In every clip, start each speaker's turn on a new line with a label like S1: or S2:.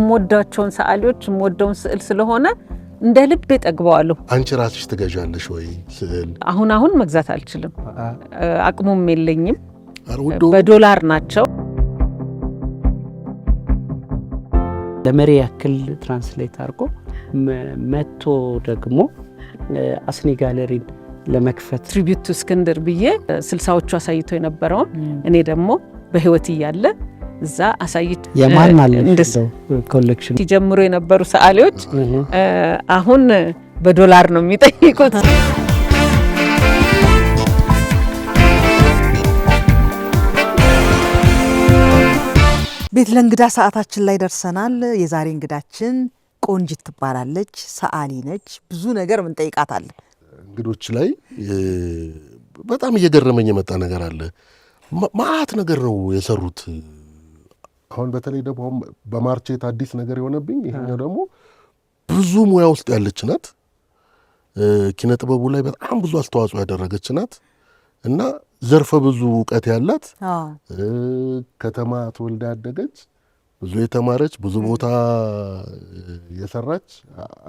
S1: ሞዳቸውን ሰዓሊዎች ሞዳውን ስዕል ስለሆነ እንደ ልብ ጠግበዋለሁ።
S2: አንቺ ራስሽ ትገዣለሽ ወይ ስዕል?
S1: አሁን መግዛት አልችልም፣ አቅሙም የለኝም። በዶላር ናቸው።
S3: ለመሪ ያክል ትራንስሌት አድርጎ መጥቶ ደግሞ አስኒ ጋለሪን ለመክፈት
S1: ትሪቢዩት ቱ እስክንድር ብዬ 60ዎቹ አሳይቶ የነበረውን እኔ ደግሞ በህይወት እያለ እዛ አሳይቶ
S3: የማን ማለት ነው ኮሌክሽን
S1: ሲጀምሩ የነበሩ ሰዓሊዎች አሁን በዶላር ነው የሚጠይቁት።
S4: ቤት ለእንግዳ ሰዓታችን ላይ ደርሰናል። የዛሬ እንግዳችን ቆንጂት ትባላለች። ሰዓሊ ነች። ብዙ ነገር ምን ጠይቃታለን።
S2: እንግዶች ላይ በጣም እየገረመኝ የመጣ ነገር አለ። ማአት ነገር ነው የሰሩት። አሁን በተለይ ደግሞ በማርቼት አዲስ ነገር የሆነብኝ ይሄኛው ደግሞ ብዙ ሙያ ውስጥ ያለች ናት። ኪነ ጥበቡ ላይ በጣም ብዙ አስተዋጽኦ ያደረገች ናት እና ዘርፈ ብዙ ዕውቀት ያላት ከተማ ተወልዳ ያደገች ብዙ የተማረች ብዙ ቦታ የሰራች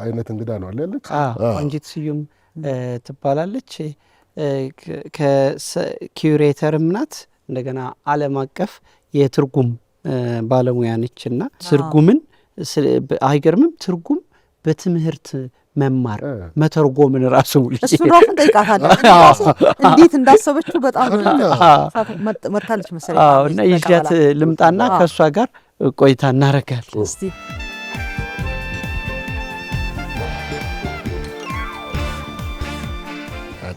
S2: አይነት እንግዳ ነው አለች።
S3: ቆንጂት ስዩም ትባላለች። ከኪዩሬተርም ናት። እንደገና ዓለም አቀፍ የትርጉም ባለሙያ ነችና ትርጉምን አይገርምም? ትርጉም በትምህርት መማር መተርጎምን ራሱ
S4: እሱ ራሱ ጠይቃታለሁ። እንዴት እንዳሰበችው በጣም መታለች መሰለኝ።
S3: እና ይዣት ልምጣና ከእሷ ጋር ቆይታ እናረጋለን።
S4: እስቲ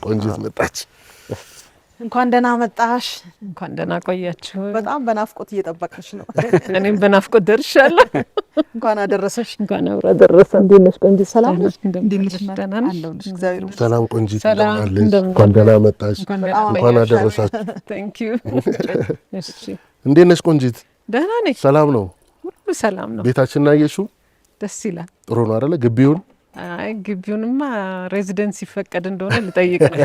S2: ቆንጂት መጣች።
S4: እንኳን ደህና መጣሽ።
S1: እንኳን ደህና ቆያችሁ።
S4: በጣም በናፍቆት እየጠበቅሽ ነው።
S1: እኔም በናፍቆት ደርሻለሁ።
S4: እንኳን አደረሰሽ።
S1: እንኳን አብራ ደረሰ። እንዴት ነሽ ቆንጂት?
S4: ሰላም ነሽ?
S1: እንዴት ነሽ? ደህና ነሽ?
S4: እግዚአብሔር ይመስገን።
S2: ሰላም ቆንጂት፣
S1: ሰላም
S2: አለሽ? እንኳን ደህና መጣሽ። እንኳን አደረሳችሁ።
S1: ታንክ ዩ። እሺ፣
S2: እንዴት ነሽ ቆንጂት?
S1: ደህና ነኝ።
S2: ሰላም ነው?
S1: ሁሉ ሰላም ነው።
S2: ቤታችንን አየሽው?
S1: ደስ ይላል።
S2: ጥሩ ነው አይደለ? ግቢውን?
S1: አይ ግቢውንማ ሬዚደንስ ይፈቀድ እንደሆነ ልጠይቅ ነው።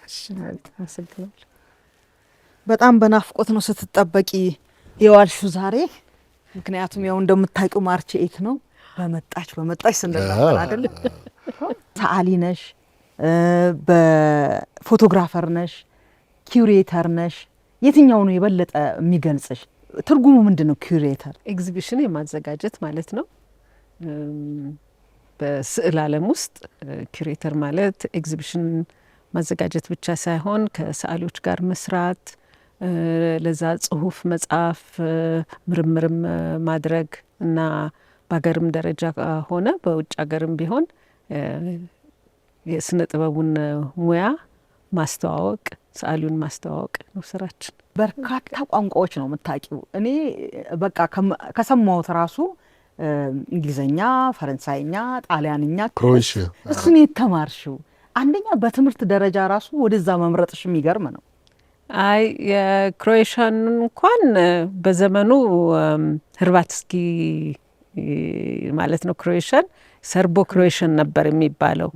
S1: እሺ፣ አመሰግናለሁ።
S4: በጣም በናፍቆት ነው ስትጠበቂ የዋልሽው ዛሬ። ምክንያቱም ያው እንደምታውቂው ማርች 8 ነው። በመጣች ስንደናፈር አይደል? ሰዓሊ ነሽ፣ በፎቶግራፈር ነሽ፣ ኪዩሬተር ነሽ። የትኛው ነው የበለጠ የሚገልጽሽ? ትርጉሙ ምንድነው? ኪዩሬተር
S1: ኤግዚቢሽን የማዘጋጀት ማለት ነው። በስዕል ዓለም ውስጥ ኪዩሬተር ማለት ኤግዚቢሽን ማዘጋጀት ብቻ ሳይሆን ከሰዓሊዎች ጋር መስራት፣ ለዛ ጽሁፍ መጻፍ፣ ምርምርም ማድረግ እና በሀገርም ደረጃ ሆነ በውጭ ሀገርም ቢሆን የስነ ጥበቡን ሙያ ማስተዋወቅ፣ ሰዓሊውን ማስተዋወቅ ነው ስራችን።
S4: በርካታ ቋንቋዎች ነው የምታውቂው። እኔ በቃ ከሰማሁት ራሱ እንግሊዘኛ፣ ፈረንሳይኛ፣ ጣሊያንኛ፣
S2: ክሮኤሽያ
S4: እሱን የተማርሽው አንደኛ በትምህርት ደረጃ ራሱ ወደዛ መምረጥሽ የሚገርም ነው።
S1: አይ የክሮኤሽያን እንኳን በዘመኑ ህርባትስኪ ማለት ነው ክሮኤሽያን ሰርቦ ክሮኤሽያን ነበር የሚባለው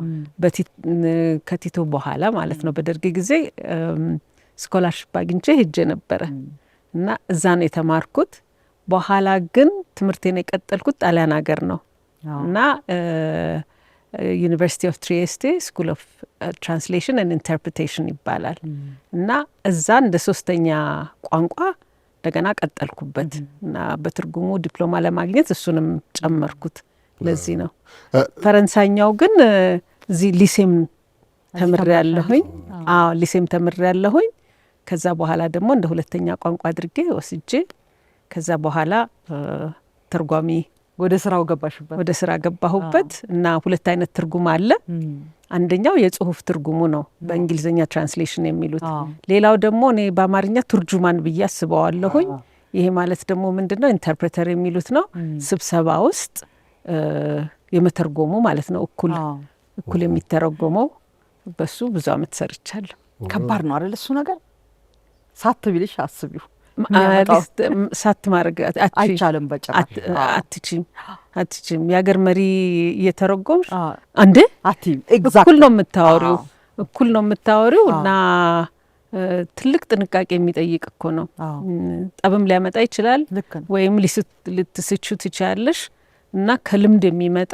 S1: ከቲቶ በኋላ ማለት ነው። በደርግ ጊዜ ስኮላርሽፕ አግኝቼ ሄጄ ነበረ እና እዛ ነው የተማርኩት። በኋላ ግን ትምህርቴን የቀጠልኩት ጣሊያን ሀገር ነው እና ዩኒቨርሲቲ ኦፍ ትሪየስቴ ስኩል ኦፍ ትራንስሌሽን ኤንድ ኢንተርፕሬቴሽን ይባላል እና እዛ እንደ ሶስተኛ ቋንቋ እንደገና ቀጠልኩበት እና በትርጉሙ ዲፕሎማ ለማግኘት እሱንም ጨመርኩት። ለዚህ ነው ፈረንሳይኛው ግን እዚህ ሊሴም ተምሬያለሁኝ። አዎ ሊሴም ተምሬያለሁኝ። ከዛ በኋላ ደግሞ እንደ ሁለተኛ ቋንቋ አድርጌ ወስጄ ከዛ በኋላ ተርጓሚ
S4: ወደ ስራው ገባሽበት?
S1: ወደ ስራ ገባሁበት እና ሁለት አይነት ትርጉም አለ። አንደኛው የጽሁፍ ትርጉሙ ነው በእንግሊዝኛ ትራንስሌሽን የሚሉት። ሌላው ደግሞ እኔ በአማርኛ ቱርጁማን ብዬ አስበዋለሁኝ። ይሄ ማለት ደግሞ ምንድነው ኢንተርፕሬተር የሚሉት ነው። ስብሰባ ውስጥ የመተርጎሙ ማለት ነው። እኩል የሚተረጎመው በሱ ብዙ አመት ሰርቻለሁ።
S4: ከባድ ነው አይደል እሱ ነገር? ሳትብልሽ አስቢው
S1: ሳት ማድረግ
S4: አይቻልም። በጭራሽ
S1: አትችም። የሀገር መሪ እየተረጎምሽ አንዴ
S4: አትይም።
S1: እኩል ነው የምታወሪው እና ትልቅ ጥንቃቄ የሚጠይቅ እኮ ነው።
S4: አዎ
S1: ጠብም ሊያመጣ ይችላል
S4: ልክ ነው።
S1: ወይም ልትስቹ ትችያለሽ እና ከልምድ የሚመጣ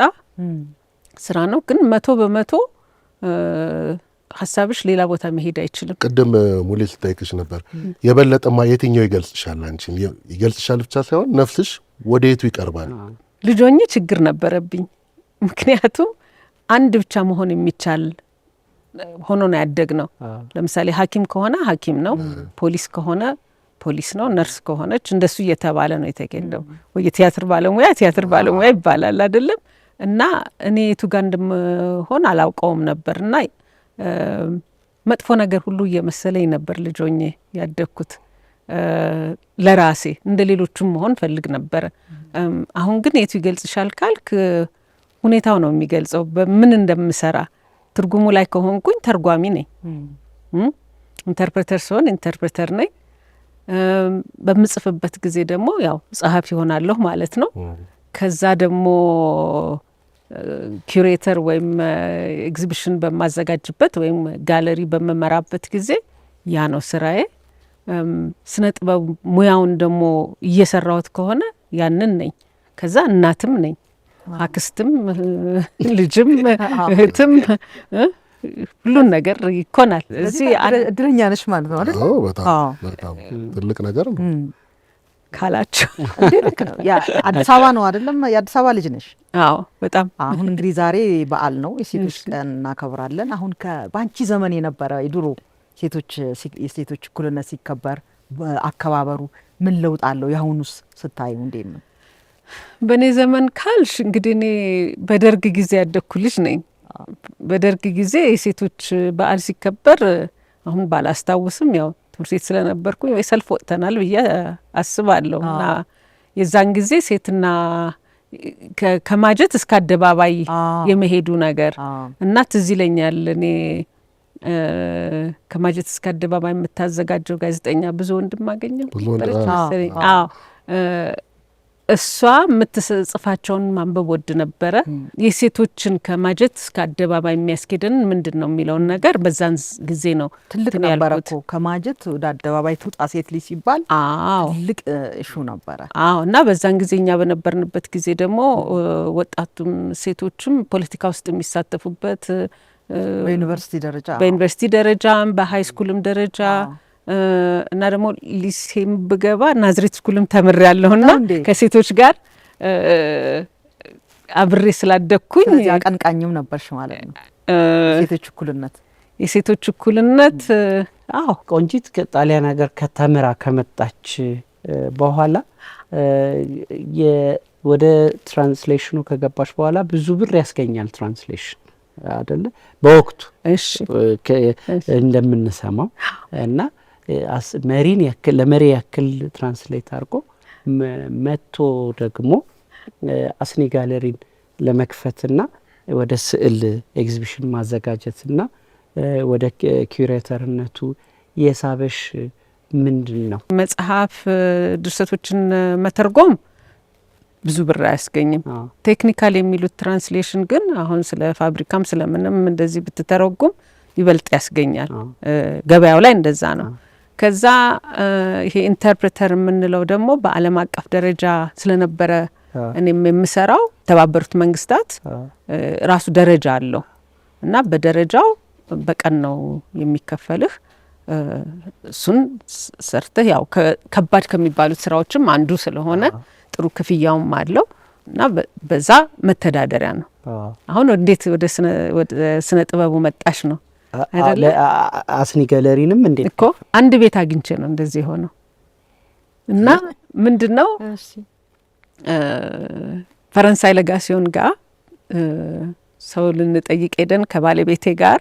S1: ስራ ነው። ግን 100% ሀሳብሽ ሌላ ቦታ መሄድ አይችልም።
S2: ቅድም ሙሌ ስታይክሽ ነበር የበለጠማ የትኛው ይገልጽሻል? አንቺን ይገልጽሻል ብቻ ሳይሆን ነፍስሽ ወደ የቱ ይቀርባል?
S1: ልጆኜ ችግር ነበረብኝ። ምክንያቱም አንድ ብቻ መሆን የሚቻል ሆኖ ነው ያደግ ነው። ለምሳሌ ሐኪም ከሆነ ሐኪም ነው፣ ፖሊስ ከሆነ ፖሊስ ነው፣ ነርስ ከሆነች እንደሱ እየተባለ ነው የተገኘው። ወይ የቲያትር ባለሙያ ይባላል አይደለም? እና እኔ የቱ ጋር እንደምሆን አላውቀውም ነበር እና መጥፎ ነገር ሁሉ እየመሰለኝ ነበር ልጆኜ ያደግኩት። ለራሴ እንደ ሌሎቹም መሆን ፈልግ ነበረ። አሁን ግን የቱ ይገልጽሻል ካልክ ሁኔታው ነው የሚገልጸው። በምን እንደምሰራ ትርጉሙ ላይ ከሆንኩኝ ተርጓሚ ነኝ። ኢንተርፕሬተር ስሆን ኢንተርፕሬተር ነኝ። በምጽፍበት ጊዜ ደግሞ ያው ጸሐፊ ሆናለሁ ማለት ነው። ከዛ ደግሞ ኩሬተር ወይም ኤግዚቢሽን በማዘጋጅበት ወይም ጋለሪ በመመራበት ጊዜ ያ ነው ስራዬ። ስነ ጥበብ ሙያውን ደግሞ እየሰራሁት ከሆነ ያንን ነኝ። ከዛ እናትም ነኝ፣ አክስትም፣ ልጅም፣ እህትም ሁሉን ነገር ይኮናል። እዚህ
S4: እድለኛ ነሽ ማለት ነው አይደል?
S2: አዎ በጣም ትልቅ ነገር ነው
S4: ካላችሁ ልክ ነው። አዲስ አበባ ነው አይደለም? የአዲስ አበባ ልጅ ነሽ?
S1: አዎ በጣም።
S4: አሁን እንግዲህ ዛሬ በዓል ነው፣ የሴቶች ቀን እናከብራለን። አሁን በአንቺ ዘመን የነበረ የድሮ የሴቶች እኩልነት ሲከበር አከባበሩ ምን ለውጥ አለው? የአሁኑስ ስታዩ እንዴት ነው?
S1: በእኔ ዘመን ካልሽ እንግዲህ እኔ በደርግ ጊዜ ያደግኩ ልጅ ነኝ። በደርግ ጊዜ የሴቶች በዓል ሲከበር አሁን ባላስታውስም ያው ትምህርት ቤት ስለነበርኩኝ ወይ ሰልፍ ወጥተናል ብዬ አስባለሁ። እና የዛን ጊዜ ሴትና ከማጀት እስከ አደባባይ የመሄዱ ነገር እና ትዝ ይለኛል። እኔ ከማጀት እስከ አደባባይ የምታዘጋጀው ጋዜጠኛ ብዙ ወንድማገኘው እሷ የምትጽፋቸውን ማንበብ ወድ ነበረ። የሴቶችን ከማጀት እስከ አደባባይ የሚያስኬደን ምንድን ነው የሚለውን ነገር በዛን ጊዜ ነው
S4: ትልቅ ነበረ እኮ። ከማጀት ወደ አደባባይ ትውጣ ሴት ልጅ ሲባል ትልቅ እሹ ነበረ።
S1: እና በዛን ጊዜ እኛ በነበርንበት ጊዜ ደግሞ ወጣቱም ሴቶችም ፖለቲካ ውስጥ የሚሳተፉበት በዩኒቨርሲቲ ደረጃም በሀይ ስኩልም ደረጃ እና ደግሞ ሊሴም ብገባ ናዝሬት ስኩልም ተምሬያለሁና ከሴቶች ጋር አብሬ ስላደግኩኝ
S4: አቀንቃኝም ነበርሽ ማለት ነው። የሴቶች እኩልነት
S3: አዎ። ቆንጂት ከጣሊያን ሀገር ከተምራ ከመጣች በኋላ ወደ ትራንስሌሽኑ ከገባች በኋላ ብዙ ብር ያስገኛል ትራንስሌሽን አይደለ? በወቅቱ እንደምንሰማው እና ለመሪ ያክል ትራንስሌት አድርጎ መጥቶ ደግሞ አስኒ ጋለሪን ለመክፈትና ወደ ስዕል ኤግዚቢሽን ማዘጋጀትና ወደ ኩሬተርነቱ የሳበሽ ምንድን ነው?
S1: መጽሐፍ ድርሰቶችን መተርጎም ብዙ ብር አያስገኝም። ቴክኒካል የሚሉት ትራንስሌሽን ግን አሁን ስለ ፋብሪካም ስለምንም እንደዚህ ብትተረጉም ይበልጥ ያስገኛል። ገበያው ላይ እንደዛ ነው። ከዛ ይሄ ኢንተርፕሬተር የምንለው ደግሞ በዓለም አቀፍ ደረጃ ስለነበረ እኔም የምሰራው ተባበሩት መንግስታት ራሱ ደረጃ አለው እና በደረጃው በቀን ነው የሚከፈልህ። እሱን ሰርተህ ያው ከባድ ከሚባሉት ስራዎችም አንዱ ስለሆነ ጥሩ ክፍያውም አለው እና በዛ መተዳደሪያ ነው። አሁን እንዴት ወደ ስነ ጥበቡ መጣሽ ነው አይደለ?
S3: አስኒ ጋለሪንም እንዴት
S1: እኮ አንድ ቤት አግኝቼ ነው እንደዚህ የሆነው እና ምንድነው ፈረንሳይ ለጋሲዮን ጋር ሰው ልንጠይቅ ሄደን ከባለቤቴ ጋር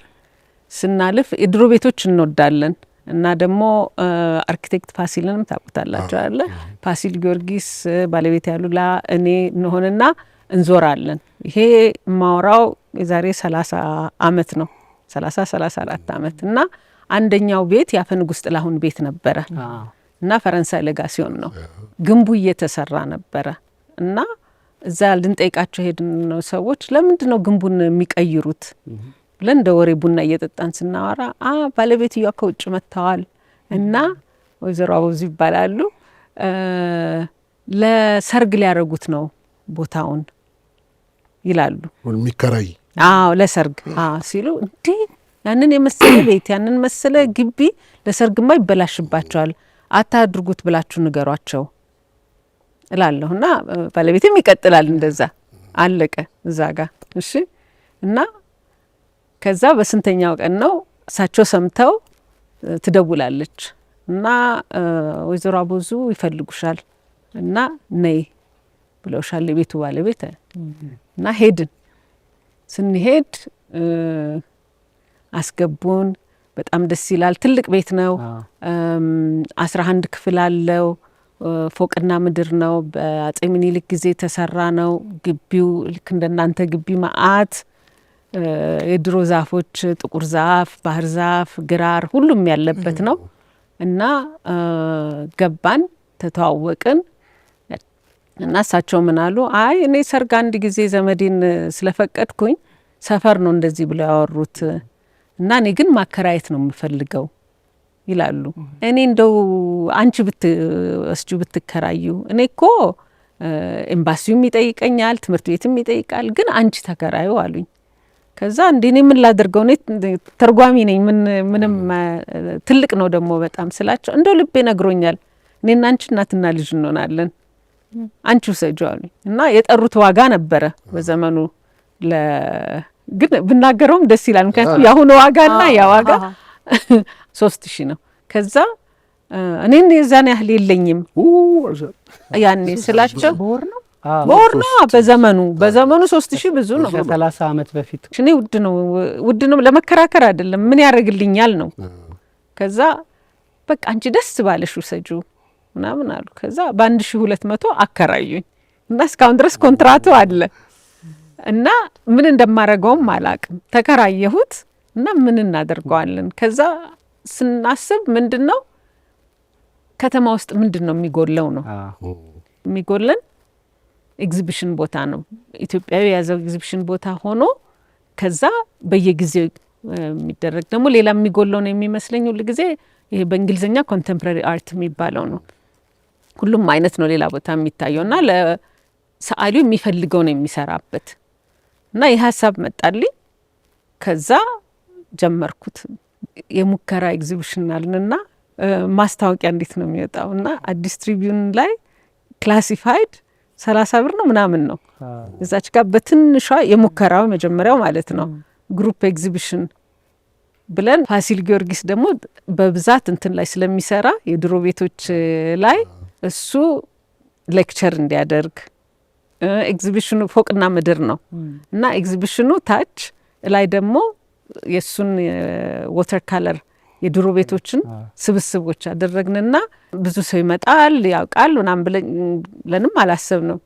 S1: ስናልፍ የድሮ ቤቶች እንወዳለን እና ደግሞ አርኪቴክት ፋሲልንም ታውቁታላችሁ አለ ፋሲል ጊዮርጊስ ባለቤት ያሉላ እኔ እንሆንና እንዞራለን። ይሄ ማውራው የዛሬ 30 አመት ነው 34 አመት እና አንደኛው ቤት ያፈ ንጉስ ጥላሁን ቤት ነበረ እና ፈረንሳይ ለጋሲዮን ነው ግንቡ እየተሰራ ነበረ እና እዛ ልንጠይቃቸው ሄድን ነው ሰዎች ለምንድን ነው ግንቡን የሚቀይሩት ብለን እንደ ወሬ ቡና እየጠጣን ስናወራ ባለቤትየዋ ከውጭ መጥተዋል እና ወይዘሮ አበዙ ይባላሉ ለሰርግ ሊያረጉት ነው ቦታውን ይላሉ።
S2: የሚከራይ
S1: ለሰርግ ሲሉ እንዴ ያንን የመሰለ ቤት ያንን መሰለ ግቢ ለሰርግማ ይበላሽባቸዋል አታድርጉት ብላችሁ ንገሯቸው እላለሁና ባለቤቴም ይቀጥላል እንደዛ አለቀ እዛ ጋር እሺ። እና ከዛ በስንተኛው ቀን ነው እሳቸው ሰምተው ትደውላለች እና ወይዘሮ አበዙ ይፈልጉሻል እና ነይ ብለውሻል የቤቱ ባለቤት እና ሄድን። ስንሄድ አስገቡን። በጣም ደስ ይላል። ትልቅ ቤት ነው። 11 ክፍል አለው። ፎቅና ምድር ነው። በአጼ ምኒልክ ጊዜ የተሰራ ነው። ግቢው ልክ እንደናንተ ግቢ መዓት የድሮ ዛፎች፣ ጥቁር ዛፍ፣ ባህር ዛፍ፣ ግራር ሁሉም ያለበት ነው እና ገባን፣ ተተዋወቅን እና እሳቸው ምን አሉ? አይ እኔ ሰርግ አንድ ጊዜ ዘመዴን ስለፈቀድኩኝ ሰፈር ነው እንደዚህ ብለው ያወሩት እና እኔ ግን ማከራየት ነው የምፈልገው ይላሉ። እኔ እንደው አንቺ ብትወስጁ ብትከራዩ፣ እኔ እኮ ኤምባሲውም ይጠይቀኛል፣ ትምህርት ቤትም ይጠይቃል፣ ግን አንቺ ተከራዩ አሉኝ። ከዛ እንዴ እኔ ምን ላድርገው? እኔ ተርጓሚ ነኝ፣ ምንም ትልቅ ነው ደግሞ በጣም ስላቸው፣ እንደው ልቤ ነግሮኛል፣ እኔና አንቺ እናትና ልጅ እንሆናለን፣ አንቺ ውሰጁ አሉኝ። እና የጠሩት ዋጋ ነበረ በዘመኑ ግን ብናገረውም ደስ ይላል፣ ምክንያቱም የአሁኑ ዋጋና ያ ዋጋ 3000 ነው። ከዛ እኔን የዛን ያህል የለኝም ያኔ ስላቸው በወር ነው በዘመኑ 3000 ብዙ ነው።
S3: ከ30 ዓመት በፊት
S1: እኔ ውድ ነው ለመከራከር አይደለም ምን ያደርግልኛል ነው። ከዛ በቃ አንቺ ደስ ባለሽ ውሰጁ ምናምን አሉ። ከዛ በ1200 አከራዩኝ እና እስካሁን ድረስ ኮንትራቱ አለ እና ምን እንደማረገውም አላቅም። ተከራየሁት እና ምን እናደርገዋለን። ከዛ ስናስብ ምንድነው ከተማ ውስጥ ምንድነው የሚጎለው ነው የሚጎለን ኤግዚቢሽን ቦታ ነው። ኢትዮጵያዊ የያዘው ኤግዚቢሽን ቦታ ሆኖ ከዛ በየጊዜው የሚደረግ ደግሞ ሌላ የሚጎለው ነው የሚመስለኝ ሁሉ ጊዜ ይሄ በእንግሊዝኛ ኮንቴምፖራሪ አርት የሚባለው ነው። ሁሉም አይነት ነው ሌላ ቦታ የሚታየውና ለሰዓሊው የሚፈልገው ነው የሚሰራበት እና ይህ ሀሳብ መጣልኝ። ከዛ ጀመርኩት የሙከራ ኤግዚቢሽን አልንና ማስታወቂያ እንዴት ነው የሚወጣው እና አዲስ ትሪቢዩን ላይ ክላሲፋይድ 30 ብር ነው ምናምን ነው እዛች ጋር በትንሿ የሙከራው መጀመሪያው ማለት ነው ግሩፕ ኤግዚቢሽን ብለን ፋሲል ጊዮርጊስ ደግሞ በብዛት እንትን ላይ ስለሚሰራ የድሮ ቤቶች ላይ እሱ ሌክቸር እንዲያደርግ ኤግዚቢሽኑ ፎቅና ምድር ነው እና ኤግዚቢሽኑ ታች ላይ ደግሞ የሱን ወተር ካለር የድሮ ቤቶችን ስብስቦች አደረግንና ብዙ ሰው ይመጣል ያውቃል ምናምን ብለንም አላሰብንም።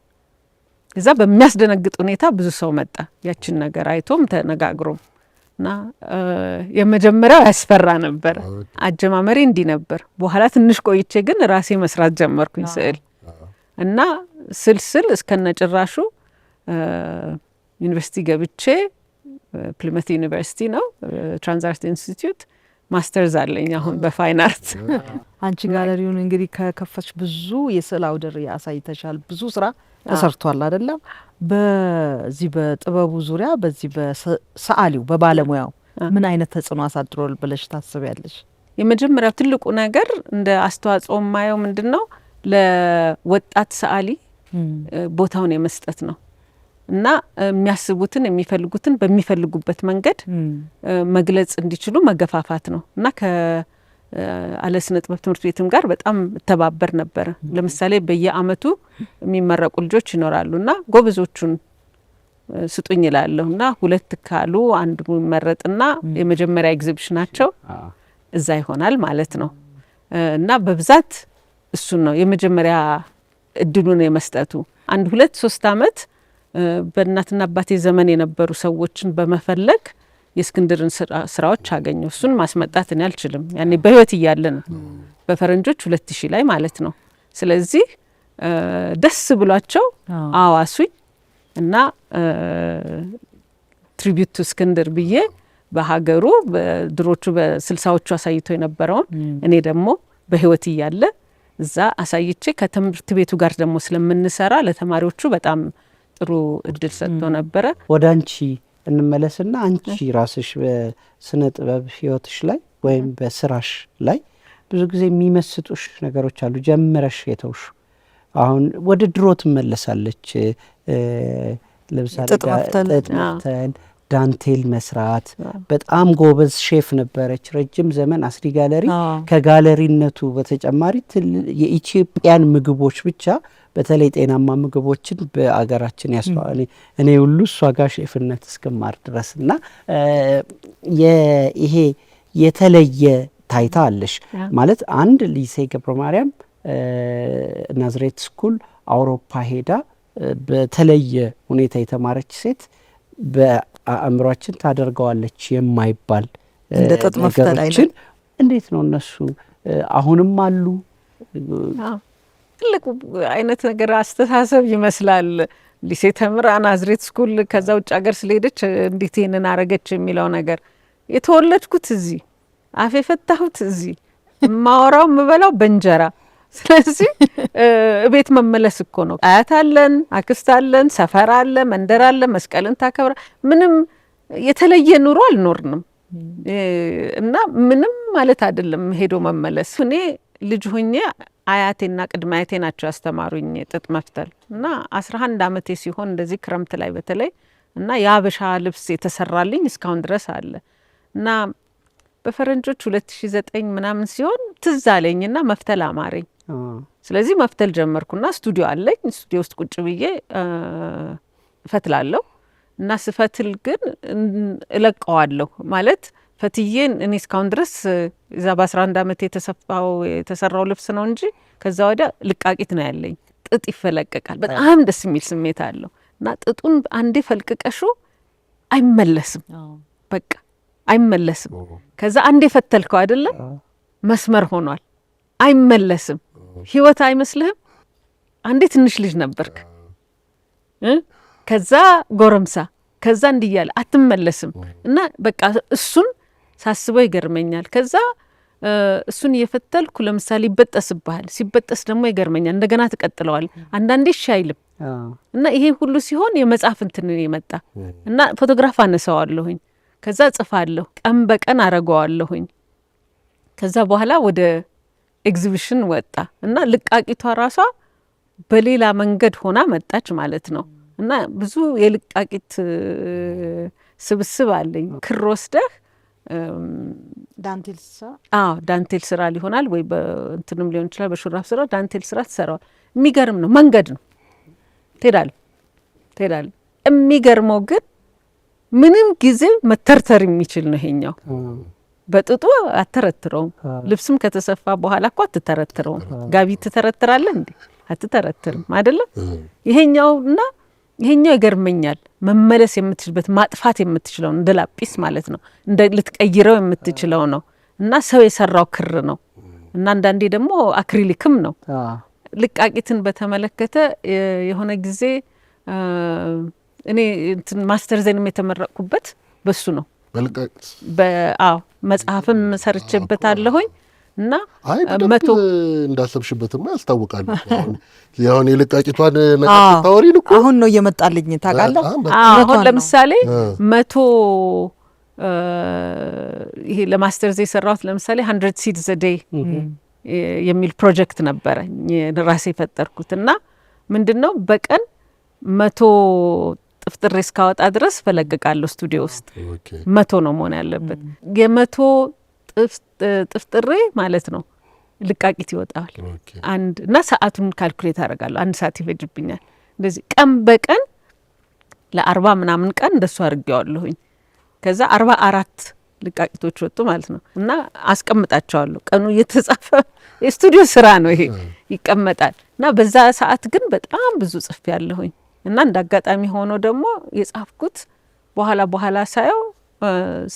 S1: እዛ በሚያስደነግጥ ሁኔታ ብዙ ሰው መጣ ያችን ነገር አይቶም ተነጋግሮም እና የመጀመሪያው ያስፈራ ነበር። አጀማመሪ እንዲህ ነበር። በኋላ ትንሽ ቆይቼ ግን ራሴ መስራት ጀመርኩኝ ስዕል እና ስልስል እስከነጭራሹ ዩኒቨርሲቲ ገብቼ ፕሊመት ዩኒቨርሲቲ ነው ትራንስአርት ኢንስቲትዩት ማስተርዝ አለኝ አሁን በፋይን አርት።
S4: አንቺ ጋለሪውን እንግዲህ ከከፈች ብዙ የስዕል አውደ ርዕይ አሳይተሻል። ብዙ ስራ ተሰርቷል አይደለም? በዚህ በጥበቡ ዙሪያ በዚህ በሰዓሊው በባለሙያው ምን አይነት ተጽዕኖ አሳድሯል ብለሽ ታስቢያለሽ?
S1: የመጀመሪያው ትልቁ ነገር እንደ አስተዋጽኦ ማየው ምንድነው ለወጣት ሰዓሊ ቦታውን የመስጠት ነው እና የሚያስቡትን የሚፈልጉትን በሚፈልጉበት መንገድ መግለጽ እንዲችሉ መገፋፋት ነው እና ከአለስነ ጥበብ ትምህርት ቤትም ጋር በጣም ተባበር ነበር። ለምሳሌ በየአመቱ የሚመረቁ ልጆች ይኖራሉ እና ጎበዞቹን ስጡኝ ይላለሁ እና 2 ካሉ አንዱ ይመረጥና የመጀመሪያ ኤግዚቢሽናቸው እዛ ይሆናል ማለት ነው እና በብዛት እሱን ነው የመጀመሪያ እድሉን የመስጠቱ 1 2 3 አመት በእናትና አባቴ ዘመን የነበሩ ሰዎችን በመፈለግ የእስክንድርን ስራዎች አገኘው። እሱን ማስመጣት እኔ አልችልም ያኔ በህይወት እያለ ነው በፈረንጆች 2000 ላይ ማለት ነው። ስለዚህ ደስ ብሏቸው አዋሱኝ እና ትሪቢዩት ቱ እስክንድር ብዬ በሀገሩ በድሮቹ በ60ዎቹ አሳይቶ የነበረውን እኔ ደግሞ በህይወት እያለ እዛ አሳይቼ ከትምህርት ቤቱ ጋር ደግሞ ስለምንሰራ ለተማሪዎቹ በጣም ጥሩ እድል ሰጥቶ ነበረ።
S3: ወደ አንቺ እንመለስና አንቺ ራስሽ በስነ ጥበብ ህይወትሽ ላይ ወይም በስራሽ ላይ ብዙ ጊዜ የሚመስጡሽ ነገሮች አሉ ጀምረሽ የተውሹ። አሁን ወደ ድሮ ትመለሳለች። ለምሳሌ ጥጥ መፍተል፣ ዳንቴል መስራት። በጣም ጎበዝ ሼፍ ነበረች ረጅም ዘመን አስሪ ጋለሪ። ከጋለሪነቱ በተጨማሪ የኢትዮጵያን ምግቦች ብቻ በተለይ ጤናማ ምግቦችን በአገራችን ያስተዋል። እኔ ሁሉ እሷ ጋር ሼፍነት እስከማር ድረስ እና ይሄ የተለየ ታይታ አለሽ ማለት አንድ ሊሴ ገብረ ማርያም ናዝሬት ስኩል አውሮፓ ሄዳ በተለየ ሁኔታ የተማረች ሴት በአእምሯችን ታደርገዋለች የማይባል
S4: እንደ ጥጥ መፍተል አይነት
S1: እንዴት ነው እነሱ አሁንም አሉ? ትልቁ አይነት ነገር አስተሳሰብ ይመስላል። ሊሴ ተምራ ናዝሬት ስኩል ከዛ ውጭ ሀገር ስለሄደች እንዴት ይሄንን አረገች የሚለው ነገር የተወለድኩት እዚህ አፍ የፈታሁት እዚህ ማወራው የምበላው በእንጀራ። ስለዚህ እቤት መመለስ እኮ ነው። አያት አለን፣ አክስት አለን፣ ሰፈር አለ፣ መንደር አለ፣ መስቀልን ታከብራ። ምንም የተለየ ኑሮ አልኖርንም እና ምንም ማለት አይደለም ሄዶ መመለስ። እኔ ልጅ ሆኜ አያቴና ቅድመ አያቴ ናቸው ያስተማሩኝ ጥጥ መፍተል እና 11 ዓመቴ ሲሆን እንደዚህ ክረምት ላይ በተለይ እና የአበሻ ልብስ የተሰራልኝ እስካሁን ድረስ አለ እና በፈረንጆች 2009 ምናምን ሲሆን ትዝ አለኝና መፍተል አማረኝ። ስለዚህ መፍተል ጀመርኩና ስቱዲዮ አለኝ። ስቱዲዮ ውስጥ ቁጭ ብዬ እፈትላለሁ እና ስፈትል ግን እለቀዋለሁ ማለት ፈትዬን እኔ እስካሁን ድረስ እዛ በ11 ዓመት የተሰራው ልብስ ነው እንጂ ከዛ ወዲያ ልቃቂት ነው ያለኝ። ጥጥ ይፈለቀቃል። በጣም ደስ የሚል ስሜት አለው እና ጥጡን አንዴ ፈልቅቀሹ አይመለስም፣ በቃ አይመለስም። ከዛ አንዴ ፈተልከው አይደለም መስመር ሆኗል፣ አይመለስም። ህይወት አይመስልህም? አንዴ ትንሽ ልጅ ነበርክ፣ ከዛ ጎረምሳ፣ ከዛ እንዲያለ አትመለስም እና በቃ እሱን ሳስበው ይገርመኛል። ከዛ እሱን እየፈተልኩ ለምሳሌ ይበጠስብሃል፣ ሲበጠስ ደግሞ ይገርመኛል። እንደገና ትቀጥለዋል። አንዳንዴ እሺ አይልም እና ይሄ ሁሉ ሲሆን የመጽሐፍ እንትን የመጣ እና ፎቶግራፍ አነሳዋለሁኝ፣ ከዛ ጽፋለሁ፣ ቀን በቀን አረገዋለሁኝ። ከዛ በኋላ ወደ ኤግዚቢሽን ወጣ እና ልቃቂቷ ራሷ በሌላ መንገድ ሆና መጣች ማለት ነው። እና ብዙ የልቃቂት ስብስብ አለኝ። ክር ወስደህ
S4: ዳንቴል ስራ
S1: ዳንቴል ስራ ሊሆናል ወይ በእንትንም ሊሆን ይችላል፣ በሹራብ ስራ ዳንቴል ስራ ትሰራዋል። የሚገርም ነው። መንገድ ነው፣ ትሄዳለህ። የሚገርመው ግን ምንም ጊዜ መተርተር የሚችል ነው ይሄኛው። በጥጡ አትተረትረውም። ልብስም ከተሰፋ በኋላ እኮ አትተረትረውም። ጋቢ ትተረትራለህ እንዴ? አትተረትርም አይደለም። ይሄኛውና ይሄኛው ይገርመኛል። መመለስ የምትችልበት ማጥፋት የምትችለው እንደ ላጲስ ማለት ነው። እንደ ልትቀይረው የምትችለው ነው እና ሰው የሰራው ክር ነው እና አንዳንዴ ደግሞ አክሪሊክም ነው። ልቃቂትን በተመለከተ የሆነ ጊዜ እኔ ማስተር ዜንም የተመረቅኩበት በሱ ነው። መጽሐፍም ሰርቼበታለሁኝ እና
S2: መቶ እንዳሰብሽበትማ ያስታውቃል። ያሁን የልቃቂቷን ነገር ታወሪን እኮ
S4: አሁን ነው እየመጣልኝ ታውቃለህ።
S1: አሁን ለምሳሌ 100 ይሄ ለማስተርዝ የሰራሁት ለምሳሌ 100 seeds a day የሚል ፕሮጀክት ነበረ ራሴ የፈጠርኩት እና ምንድነው በቀን 100 ጥፍጥሬ እስካወጣ ድረስ ፈለግቃለሁ ስቱዲዮ ውስጥ 100 ነው መሆን ያለበት። የ100 ጥፍጥሬ ማለት ነው ልቃቂት ይወጣል። አንድ እና ሰዓቱን ካልኩሌት አደርጋለሁ። 1 ሰዓት ይፈጅብኛል። እንደዚህ ቀን በቀን ለ40 ምናምን ቀን እንደሱ አድርጌዋለሁኝ። ከዛ 44 ልቃቂቶች ወጡ ማለት ነው እና አስቀምጣቸዋለሁ። ቀኑ እየተጻፈ የስቱዲዮ ስራ ነው ይሄ ይቀመጣል እና በዛ ሰዓት ግን በጣም ብዙ ጽፍ ያለሁኝ እና እንዳጋጣሚ ሆኖ ደግሞ የጻፍኩት በኋላ ሳየው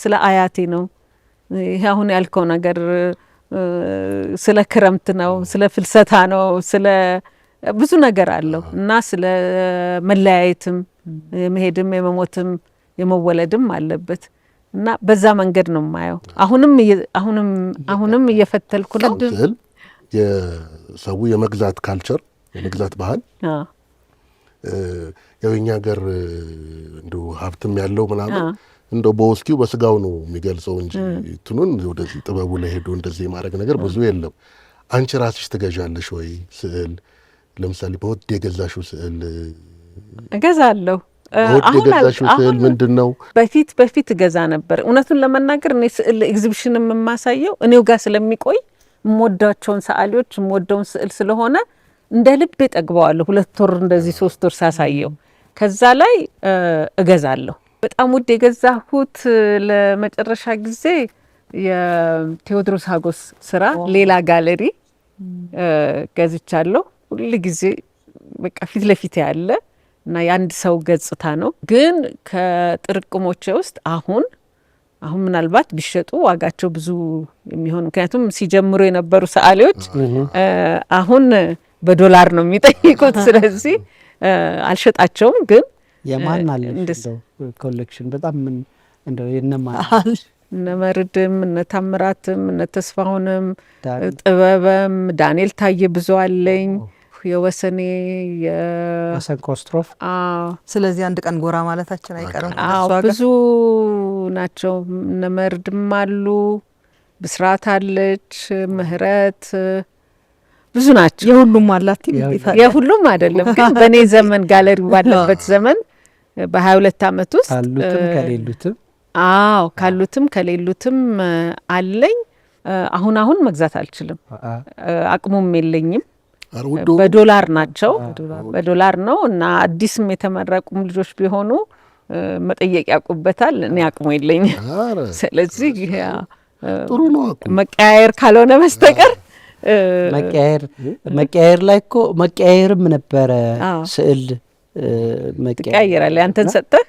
S1: ስለ አያቴ ነው። ይሄ አሁን ያልከው ነገር ስለ ክረምት ነው፣ ስለ ፍልሰታ ነው፣ ስለ ብዙ ነገር አለው እና ስለ መለያየትም የመሄድም የመሞትም የመወለድም አለበት እና በዛ መንገድ ነው የማየው። አሁንም እየፈተልኩ ነው።
S2: ስዕል የሰው የመግዛት ካልቸር የመግዛት ባህል ያው የኛ ሀገር እንደው ሀብትም ያለው ምናምን እንደው በውስኪው በስጋው ነው የሚገልጸው እንጂ እንትኑን ወደዚህ ጥበቡ ላይ ሄዶ እንደዚህ የማድረግ ነገር ብዙ የለም። አንቺ ራስሽ ትገዣለሽ ወይ ስዕል? ለምሳሌ በውድ የገዛሽው ስዕል?
S1: እገዛለሁ።
S2: በውድ የገዛሽው ስዕል ምንድን ነው?
S1: በፊት እገዛ ነበር። እውነቱን ለመናገር እኔ ስዕል ኤግዚቢሽንም የማሳየው እኔው ጋር ስለሚቆይ የምወዳቸውን ሰዓሊዎች የምወደውን ስዕል ስለሆነ እንደ ልቤ ጠግበዋለሁ። 2 ወር እንደዚህ 3 ወር ሳሳየው ከዛ ላይ እገዛለሁ። በጣም ውድ የገዛሁት ለመጨረሻ ጊዜ የቴዎድሮስ ሀጎስ ስራ ሌላ ጋለሪ ገዝቻለሁ። ሁሉ ጊዜ በቃ ፊት ለፊት ያለ እና የአንድ ሰው ገጽታ ነው። ግን ከጥርቅሞቼ ውስጥ አሁን ምናልባት ቢሸጡ ዋጋቸው ብዙ የሚሆን ምክንያቱም ሲጀምሩ የነበሩ ሰዓሊዎች አሁን በዶላር ነው የሚጠይቁት። ስለዚህ አልሸጣቸውም። ግን
S3: የማን አለ ኮሌክሽን በጣም ምን እንደው የነማን
S1: እነ መርድም እነ ታምራትም እነ ተስፋሁንም ጥበበም ዳንኤል ታየ ብዙ አለኝ። የወሰኔ
S3: ወሰን ኮስትሮፍ።
S4: ስለዚህ አንድ ቀን ጎራ ማለታችን አይቀርም።
S1: ብዙ ናቸው። እነ መርድም አሉ፣ ብስራት አለች፣ ምህረት ብዙ ናቸው።
S4: የሁሉም አላት
S1: የሁሉም አይደለም ግን በእኔ ዘመን ጋለሪ ባለበት ዘመን በ22 ዓመት ውስጥ
S3: ካሉትም ከሌሉትም
S1: ካሉትም ከሌሉትም አለኝ። አሁን መግዛት አልችልም፣ አቅሙም የለኝም። በዶላር ናቸው፣ በዶላር ነው እና አዲስም የተመረቁም ልጆች ቢሆኑ መጠየቅ ያውቁበታል። እኔ አቅሙ የለኝም። ስለዚህ
S2: ጥሩ ነው
S1: መቀያየር ካልሆነ በስተቀር
S3: መቀያየር ላይ እኮ መቀያየርም ነበረ። ስዕል
S1: መቀያየራል ያንተን ሰጠህ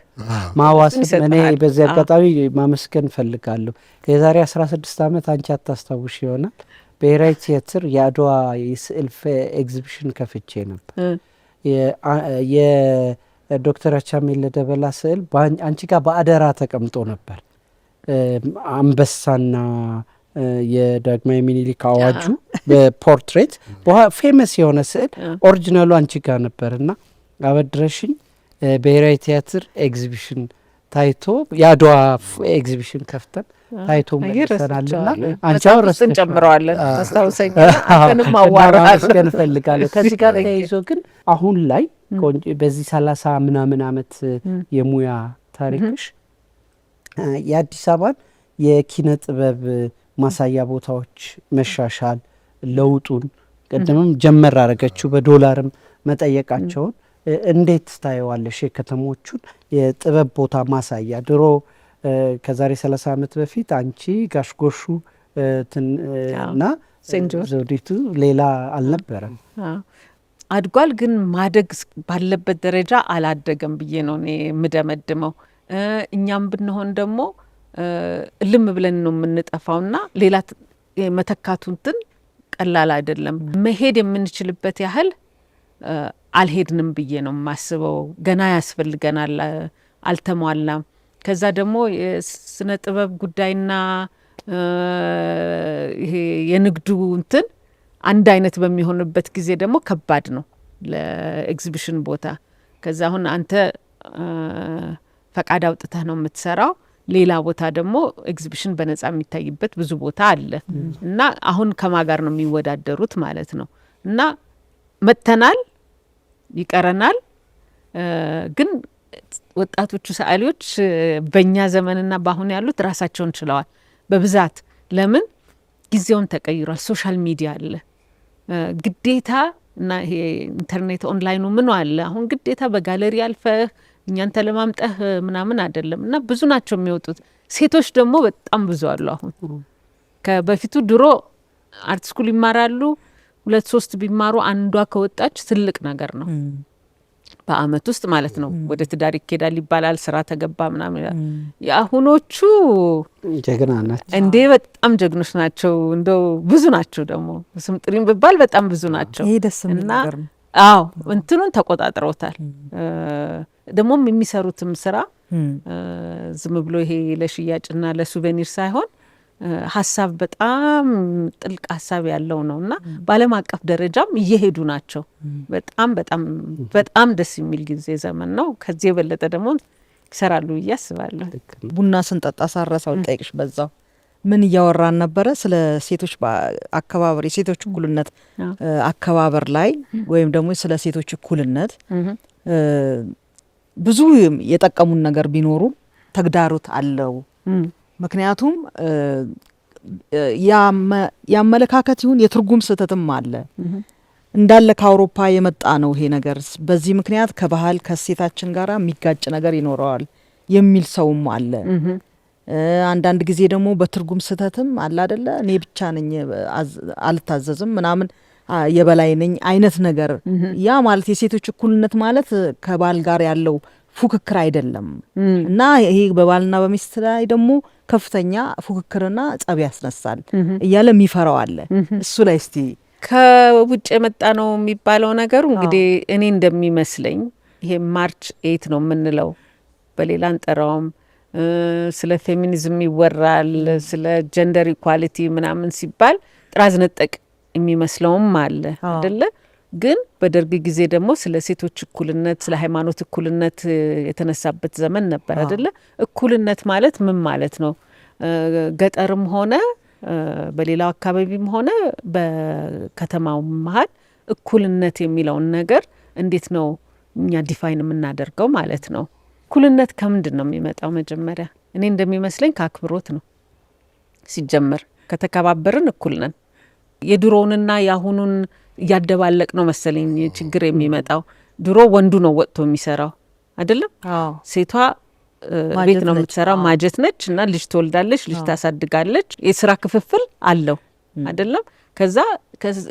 S3: ማዋስም። እኔ በዚህ አጋጣሚ ማመስገን እፈልጋለሁ። የዛሬ 16 ዓመት አንቺ አታስታውሽ ይሆናል ብሔራዊ ቲያትር የአድዋ የስዕል ኤግዚቢሽን ከፍቼ ነበር። የዶክተር አቻሜለ ደበላ ስዕል አንቺ ጋር በአደራ ተቀምጦ ነበር። አንበሳና የዳግማዊ ሚኒሊክ አዋጁ በፖርትሬት ፌመስ የሆነ ስዕል ኦሪጂናሉ አንቺ ጋር ነበር እና አበድረሽኝ ብሔራዊ ቲያትር ኤግዚቢሽን ታይቶ የአድዋ ኤግዚቢሽን ከፍተን ታይቶ መልሰናልና አንቺ አወረስን
S1: ጨምረዋለን። አስታውሰኝ አንተንም አዋራስከን
S3: ፈልጋለሁ። ከዚህ ጋር ተያይዞ ግን አሁን ላይ በዚህ 30 ምናምን ዓመት የሙያ ታሪክሽ የአዲስ አበባን የኪነ ጥበብ ማሳያ ቦታዎች መሻሻል ለውጡን ቅድምም ጀመር አረገችው በዶላርም መጠየቃቸውን እንዴት ታየዋለሽ? የከተሞቹን የጥበብ ቦታ ማሳያ ድሮ ከዛሬ 30 ዓመት በፊት አንቺ ጋሽጎሹ እና ዘውዲቱ ሌላ አልነበረም።
S1: አድጓል፣ ግን ማደግ ባለበት ደረጃ አላደገም ብዬ ነው እኔ የምደመድመው። እኛም ብንሆን ደግሞ እልም ብለን ነው የምንጠፋውና ሌላ መተካቱንትን ቀላል አይደለም። መሄድ የምንችልበት ያህል አልሄድንም ብዬ ነው የማስበው። ገና ያስፈልገናል፣ አልተሟላም። ከዛ ደግሞ የስነ ጥበብ ጉዳይና ይሄ የንግዱ እንትን አንድ አይነት በሚሆንበት ጊዜ ደግሞ ከባድ ነው ለኤግዚቢሽን ቦታ። ከዛ አሁን አንተ ፈቃድ አውጥተህ ነው የምትሰራው። ሌላ ቦታ ደግሞ ኤግዚቢሽን በነጻ የሚታይበት ብዙ ቦታ አለ እና አሁን ከማጋር ነው የሚወዳደሩት ማለት ነው። እና መጥተናል፣ ይቀረናል። ግን ወጣቶቹ ሰዓሊዎች በእኛ ዘመንና በአሁን ያሉት ራሳቸውን ችለዋል በብዛት። ለምን? ጊዜውን ተቀይሯል። ሶሻል ሚዲያ አለ ግዴታ እና ይሄ ኢንተርኔት ኦንላይኑ ምን አለ። አሁን ግዴታ በጋለሪ አልፈህ እኛን ተለማምጠህ ምናምን አይደለም እና ብዙ ናቸው የሚወጡት። ሴቶች ደግሞ በጣም ብዙ አሉ። አሁን ከበፊቱ ድሮ አርት ስኩል ይማራሉ፣ 2-3 ቢማሩ አንዷ ከወጣች ትልቅ ነገር ነው በአመት ውስጥ ማለት ነው። ወደ ትዳር ይኬዳል ይባላል፣ ስራ ተገባ ምናምን ይላል። የአሁኖቹ
S3: ጀግና ናቸው
S1: እንዴ! በጣም ጀግኖች ናቸው። እንደው ብዙ ናቸው ደግሞ ስም ጥሪም ብባል በጣም ብዙ ናቸው።
S4: ይሄ ደስ የሚል ነገር ነው።
S1: አዎ እንትኑን ተቆጣጥረውታል። ደግሞም የሚሰሩትም ስራ ዝም ብሎ ይሄ ለሽያጭና ለሱቬኒር ሳይሆን ሀሳብ በጣም ጥልቅ ሀሳብ ያለው ነውና በዓለም አቀፍ ደረጃም እየሄዱ ናቸው። በጣም በጣም በጣም ደስ የሚል ጊዜ ዘመን ነው። ከዚህ የበለጠ ደግሞ ይሰራሉ ብዬ አስባለሁ።
S4: ቡና ስንጠጣ ሳረሳው ጠይቅሽ በዛው ምን እያወራን ነበረ? ስለ ሴቶች አከባበር፣ የሴቶች እኩልነት አከባበር ላይ ወይም ደግሞ ስለ ሴቶች እኩልነት ብዙ የጠቀሙን ነገር ቢኖሩ ተግዳሮት አለው። ምክንያቱም ያመለካከት ይሁን የትርጉም ስህተትም አለ። እንዳለ ከአውሮፓ የመጣ ነው ይሄ ነገር። በዚህ ምክንያት ከባህል ከሴታችን ጋር የሚጋጭ ነገር ይኖረዋል የሚል ሰውም አለ። አንዳንድ ጊዜ ደግሞ በትርጉም ስህተትም አለ አይደለ? እኔ ብቻ ነኝ አልታዘዝም ምናምን የበላይ ነኝ አይነት ነገር። ያ ማለት የሴቶች እኩልነት ማለት ከባል ጋር ያለው ፉክክር አይደለም እና ይሄ በባልና በሚስት ላይ ደግሞ ከፍተኛ ፉክክርና ጸብ ያስነሳል እያለ የሚፈራው አለ። እሱ ላይ እስቲ
S1: ከውጭ የመጣ ነው የሚባለው ነገሩ እንግዲህ እኔ እንደሚመስለኝ ይሄ ማርች 8 ነው የምንለው፣ በሌላ አንጠራውም። ስለ ፌሚኒዝም ይወራል፣ ስለ ጀንደር ኢኳሊቲ ምናምን ሲባል ጥራዝ ነጠቅ የሚመስለውም አለ አይደለ? ግን በደርግ ጊዜ ደግሞ ስለ ሴቶች እኩልነት፣ ስለ ሃይማኖት እኩልነት የተነሳበት ዘመን ነበር አይደለ? እኩልነት ማለት ምን ማለት ነው? ገጠርም ሆነ በሌላው አካባቢም ሆነ በከተማው መሀል እኩልነት የሚለውን ነገር እንዴት ነው እኛ ዲፋይን የምናደርገው ማለት ነው? እኩልነት ከምንድን ነው የሚመጣው? መጀመሪያ እኔ እንደሚመስለኝ ከአክብሮት ነው ሲጀመር። ከተከባበርን እኩል ነን። የድሮውንና የአሁኑን እያደባለቅ ነው መሰለኝ ችግር የሚመጣው። ድሮ ወንዱ ነው ወጥቶ የሚሰራው አይደለም? ሴቷ ቤት ነው የምትሰራው፣ ማጀት ነች እና ልጅ ትወልዳለች፣ ልጅ ታሳድጋለች። የስራ ክፍፍል አለው አይደለም? ከዛ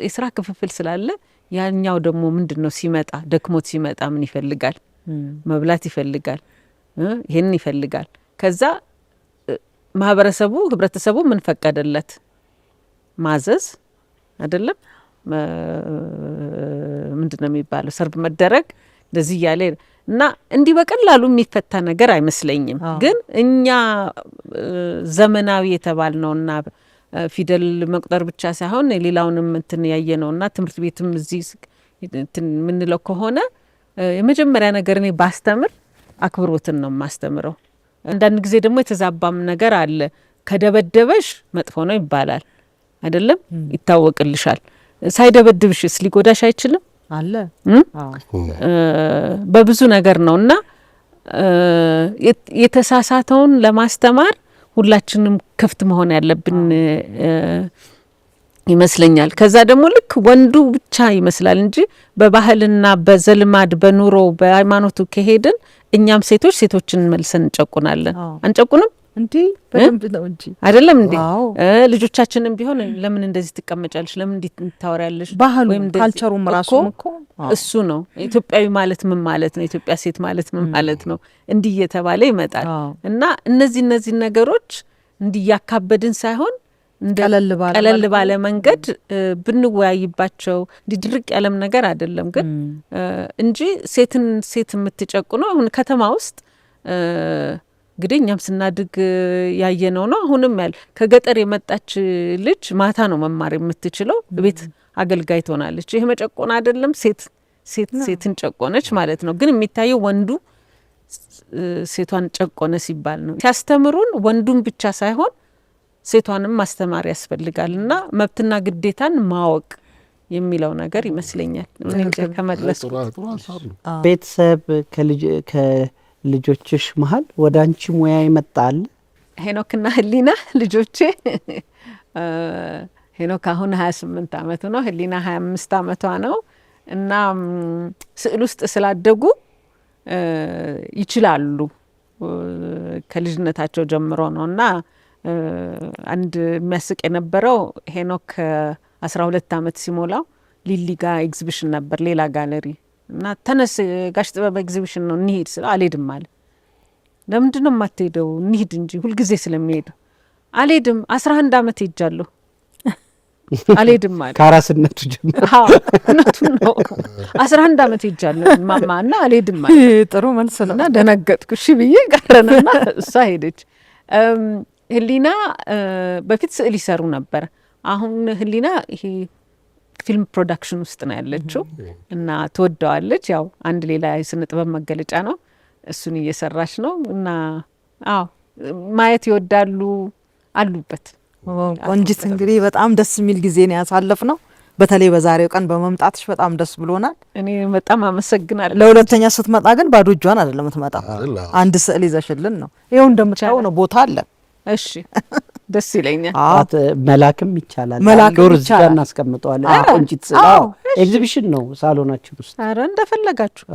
S1: የስራ ክፍፍል ስላለ ያኛው ደግሞ ምንድን ነው ሲመጣ፣ ደክሞት ሲመጣ ምን ይፈልጋል? መብላት ይፈልጋል፣ ይሄንን ይፈልጋል። ከዛ ማህበረሰቡ ህብረተሰቡ ምን ፈቀደለት? ማዘዝ አይደለም? ምንድነው የሚባለው? ሰርብ መደረግ እንደዚህ እያለ እና እንዲህ በቀላሉ የሚፈታ ነገር አይመስለኝም። ግን እኛ ዘመናዊ የተባልነውና ፊደል መቁጠር ብቻ ሳይሆን ሌላውንም እንትን ያየነውና ትምህርት ቤትም እዚህ የምንለው ከሆነ የመጀመሪያ ነገር እኔ ባስተምር አክብሮትን ነው የማስተምረው። አንዳንድ ጊዜ ደግሞ የተዛባም ነገር አለ። ከደበደበሽ መጥፎ ነው ይባላል አይደለም? ይታወቅልሻል። ሳይደበድብሽስ ሊጎዳሽ አይችልም
S4: አለ።
S1: በብዙ ነገር ነው እና የተሳሳተውን ለማስተማር ሁላችንም ክፍት መሆን ያለብን ይመስለኛል። ከዛ ደግሞ ልክ ወንዱ ብቻ ይመስላል እንጂ በባህልና በዘልማድ በኑሮ በሃይማኖቱ ከሄድን እኛም ሴቶችን መልሰን እንጨቁናለን። አንጨቁንም
S4: እንዴ? በደንብ ነው እንጂ አይደለም እንዴ?
S1: ልጆቻችንም ቢሆን ለምን እንደዚህ ትቀመጫለሽ? ለምን እንዴት ታወሪያለሽ?
S4: ባህሉም ካልቸሩም ራሱ እኮ
S1: እሱ ነው። ኢትዮጵያዊ ማለት ምን ማለት ነው? ኢትዮጵያ ሴት ማለት ምን ማለት ነው? እንዲህ እየተባለ ይመጣል እና እነዚህ ነገሮች እንዲህ ያካበድን ሳይሆን ቀለል ባለ መንገድ ብንወያይባቸው እንዲህ ድርቅ ያለም ነገር አይደለም ግን እንጂ ሴት የምትጨቁነው አሁን ከተማ ውስጥ እንግዲህ እኛም ስናድግ ያየነው ነው። አሁንም ከገጠር የመጣች ልጅ ማታ ነው መማር የምትችለው፣ ቤት አገልጋይ ትሆናለች። ይሄ መጨቆን አይደለም፣ ሴትን ጨቆነች ማለት ነው። ግን የሚታየው ወንዱ ሴቷን ጨቆነ ሲባል ነው። ሲያስተምሩን ወንዱን ብቻ ሳይሆን ሴቷንም ማስተማር ያስፈልጋል እና መብትና ግዴታን ማወቅ የሚለው ነገር ይመስለኛል። ከመድረስ
S3: ቤተሰብ ከልጆችሽ መሀል ወደ አንቺ ሙያ ይመጣል?
S1: ሄኖክና ህሊና ልጆቼ። ሄኖክ አሁን 28 ዓመቱ ነው፣ ህሊና 25 ዓመቷ ነው እና ስዕል ውስጥ ስላደጉ ይችላሉ ከልጅነታቸው ጀምሮ ነው እና አንድ የሚያስቅ የነበረው ሄኖክ 12 ዓመት ሲሞላው ሊሊ ጋር ኤግዚቢሽን ነበር፣ ሌላ ጋለሪ እና ተነስ ጋሽ ጥበብ ኤግዚቢሽን ነው እንሂድ ስለ አልሄድም አለ። ለምንድን ነው የማትሄደው? እንሂድ እንጂ ሁልጊዜ ስለሚሄድ። አልሄድም 11 ዓመት ሄጃለሁ አልሄድም አለ።
S3: ከአራስነቱ ጀምሮ
S1: እውነቱን ነው። 11 ዓመት ሄጃለሁ ማማ እና አልሄድም አለ።
S4: ጥሩ መልስ ነው።
S1: እና ደነገጥኩ። እሺ ብዬ ቀረንና እሷ ሄደች። ህሊና በፊት ስዕል ይሰሩ ነበር። አሁን ህሊና ይሄ ፊልም ፕሮዳክሽን ውስጥ ነው ያለችው እና ትወደዋለች። ያው አንድ ሌላ የስነ ጥበብ መገለጫ ነው። እሱን እየሰራች ነው እና አዎ ማየት ይወዳሉ አሉበት።
S4: ቆንጂት እንግዲህ በጣም ደስ የሚል ጊዜ ነው ያሳለፍነው። በተለይ በዛሬው ቀን በመምጣትሽ በጣም ደስ ብሎናል።
S1: እኔ በጣም አመሰግናለሁ።
S4: ለሁለተኛ ስትመጣ ግን ባዶ እጇን አይደለም የምትመጣው። አንድ ስዕል ይዘሽልን ነው። ይኸው እንደምታየው ነው፣ ቦታ አለ።
S1: እሺ ደስ ይለኛል።
S3: መላክም ይቻላል። ዶር እዚህ ጋር እናስቀምጠዋለን። ቆንጂት ስዕል ኤግዚቢሽን ነው ሳሎናችን ውስጥ።
S1: ኧረ እንደፈለጋችሁ